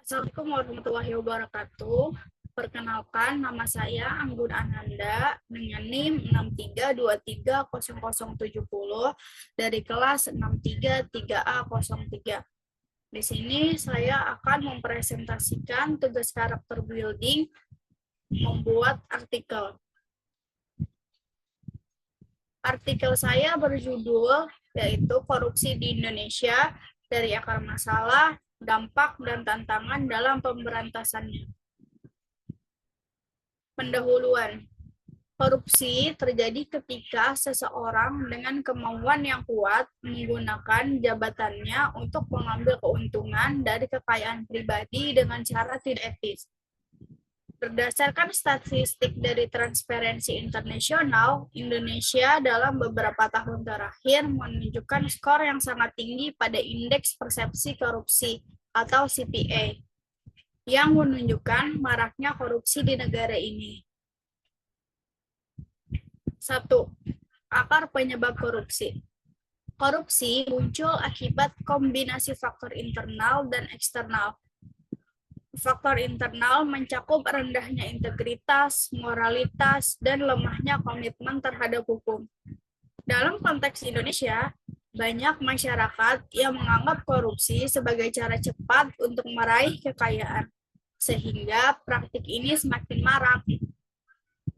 Assalamualaikum warahmatullahi wabarakatuh. Perkenalkan, nama saya Anggun Ananda dengan NIM 6323070 dari kelas 633A03. Di sini saya akan mempresentasikan tugas karakter building membuat artikel. Artikel saya berjudul yaitu Korupsi di Indonesia dari Akar Masalah, Dampak, dan Tantangan dalam Pemberantasannya. Pendahuluan. Korupsi terjadi ketika seseorang dengan kemauan yang kuat menggunakan jabatannya untuk mengambil keuntungan dari kekayaan pribadi dengan cara tidak etis. Berdasarkan statistik dari Transparency International, Indonesia dalam beberapa tahun terakhir menunjukkan skor yang sangat tinggi pada Indeks Persepsi Korupsi atau CPA, yang menunjukkan maraknya korupsi di negara ini. 1. Akar penyebab korupsi. Korupsi muncul akibat kombinasi faktor internal dan eksternal. Faktor internal mencakup rendahnya integritas, moralitas, dan lemahnya komitmen terhadap hukum. Dalam konteks Indonesia, banyak masyarakat yang menganggap korupsi sebagai cara cepat untuk meraih kekayaan, sehingga praktik ini semakin marak.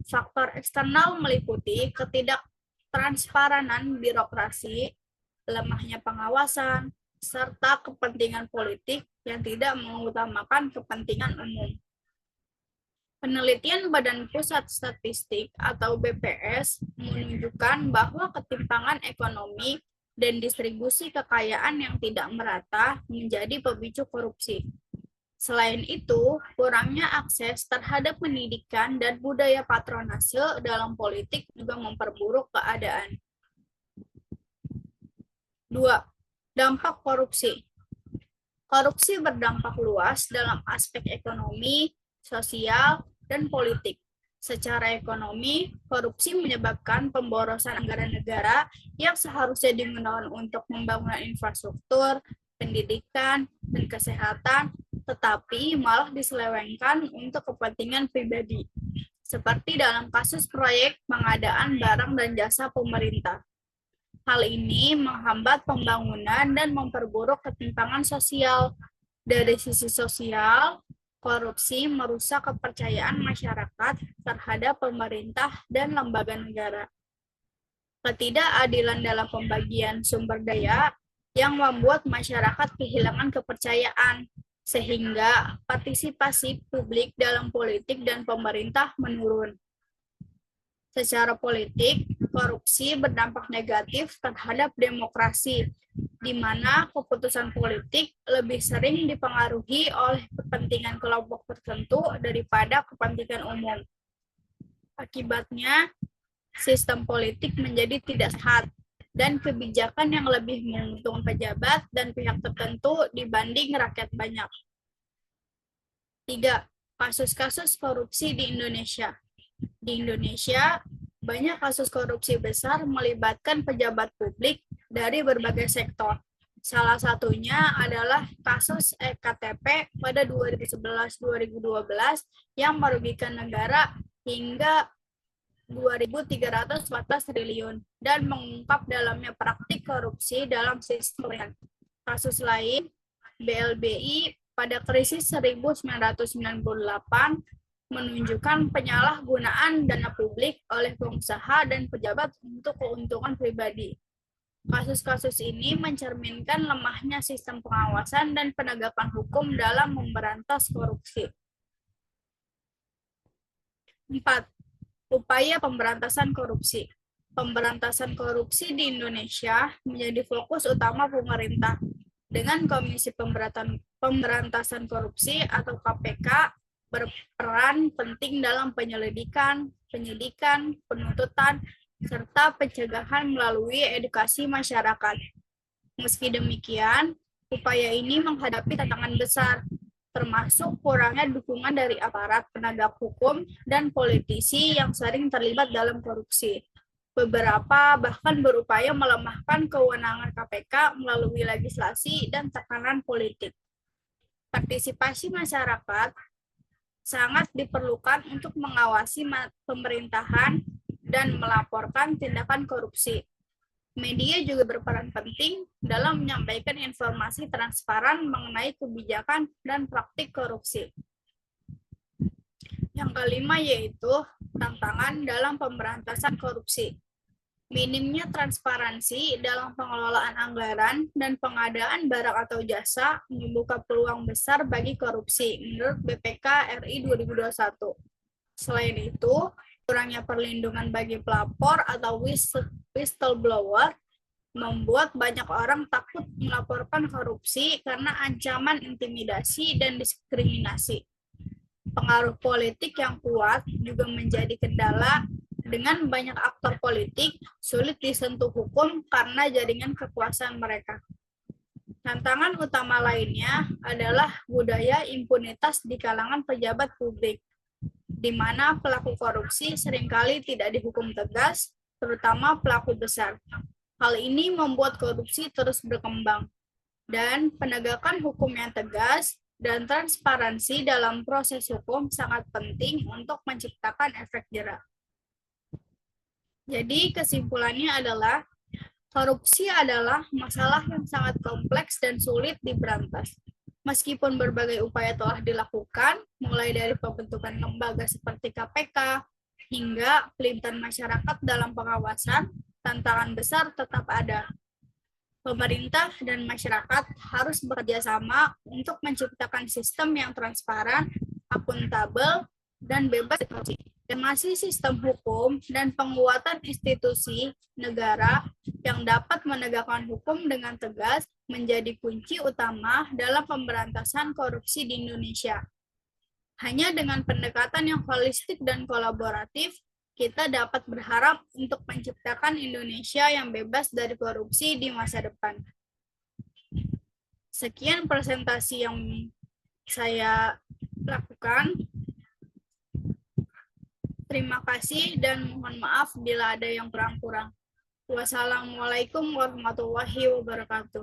Faktor eksternal meliputi ketidaktransparan birokrasi, lemahnya pengawasan, serta kepentingan politik yang tidak mengutamakan kepentingan umum. Penelitian Badan Pusat Statistik atau BPS menunjukkan bahwa ketimpangan ekonomi dan distribusi kekayaan yang tidak merata menjadi pemicu korupsi. Selain itu, kurangnya akses terhadap pendidikan dan budaya patronase dalam politik juga memperburuk keadaan. 2. Dampak korupsi. Korupsi berdampak luas dalam aspek ekonomi, sosial, dan politik. Secara ekonomi, korupsi menyebabkan pemborosan anggaran negara yang seharusnya digunakan untuk pembangunan infrastruktur, pendidikan, dan kesehatan, tetapi malah diselewengkan untuk kepentingan pribadi, seperti dalam kasus proyek pengadaan barang dan jasa pemerintah. Hal ini menghambat pembangunan dan memperburuk ketimpangan sosial. Dari sisi sosial, korupsi merusak kepercayaan masyarakat terhadap pemerintah dan lembaga negara. Ketidakadilan dalam pembagian sumber daya yang membuat masyarakat kehilangan kepercayaan, sehingga partisipasi publik dalam politik dan pemerintah menurun. Secara politik, korupsi berdampak negatif terhadap demokrasi, di mana keputusan politik lebih sering dipengaruhi oleh kepentingan kelompok tertentu daripada kepentingan umum. Akibatnya, sistem politik menjadi tidak sehat, dan kebijakan yang lebih menguntungkan pejabat dan pihak tertentu dibanding rakyat banyak. 3. Kasus-kasus korupsi di Indonesia. Di Indonesia, banyak kasus korupsi besar melibatkan pejabat publik dari berbagai sektor. Salah satunya adalah kasus EKTP pada 2011-2012 yang merugikan negara hingga 2.314 triliun dan mengungkap dalamnya praktik korupsi dalam sistem pemerintahan. Kasus lain, BLBI pada krisis 1998 menunjukkan penyalahgunaan dana publik oleh pengusaha dan pejabat untuk keuntungan pribadi. Kasus-kasus ini mencerminkan lemahnya sistem pengawasan dan penegakan hukum dalam memberantas korupsi. 4. Upaya pemberantasan korupsi. Pemberantasan korupsi di Indonesia menjadi fokus utama pemerintah, dengan Komisi Pemberantasan Korupsi atau KPK berperan penting dalam penyelidikan, penyidikan, penuntutan, serta pencegahan melalui edukasi masyarakat. Meski demikian, upaya ini menghadapi tantangan besar, termasuk kurangnya dukungan dari aparat penegak hukum dan politisi yang sering terlibat dalam korupsi. Beberapa bahkan berupaya melemahkan kewenangan KPK melalui legislasi dan tekanan politik. Partisipasi masyarakat sangat diperlukan untuk mengawasi pemerintahan dan melaporkan tindakan korupsi. Media juga berperan penting dalam menyampaikan informasi transparan mengenai kebijakan dan praktik korupsi. Yang kelima yaitu tantangan dalam pemberantasan korupsi. Minimnya transparansi dalam pengelolaan anggaran dan pengadaan barang atau jasa membuka peluang besar bagi korupsi menurut BPK RI 2021. Selain itu, kurangnya perlindungan bagi pelapor atau whistleblower membuat banyak orang takut melaporkan korupsi karena ancaman intimidasi dan diskriminasi. Pengaruh politik yang kuat juga menjadi kendala. Dengan banyak aktor politik, sulit disentuh hukum karena jaringan kekuasaan mereka. Tantangan utama lainnya adalah budaya impunitas di kalangan pejabat publik, di mana pelaku korupsi seringkali tidak dihukum tegas, terutama pelaku besar. Hal ini membuat korupsi terus berkembang, dan penegakan hukum yang tegas dan transparansi dalam proses hukum sangat penting untuk menciptakan efek jera. Jadi kesimpulannya adalah korupsi adalah masalah yang sangat kompleks dan sulit diberantas. Meskipun berbagai upaya telah dilakukan, mulai dari pembentukan lembaga seperti KPK hingga pelibatan masyarakat dalam pengawasan, tantangan besar tetap ada. Pemerintah dan masyarakat harus bekerja sama untuk menciptakan sistem yang transparan, akuntabel, dan bebas korupsi. Masih sistem hukum dan penguatan institusi negara yang dapat menegakkan hukum dengan tegas menjadi kunci utama dalam pemberantasan korupsi di Indonesia. Hanya dengan pendekatan yang holistik dan kolaboratif, kita dapat berharap untuk menciptakan Indonesia yang bebas dari korupsi di masa depan. Sekian presentasi yang saya lakukan. Terima kasih dan mohon maaf bila ada yang kurang-kurang. Wassalamualaikum warahmatullahi wabarakatuh.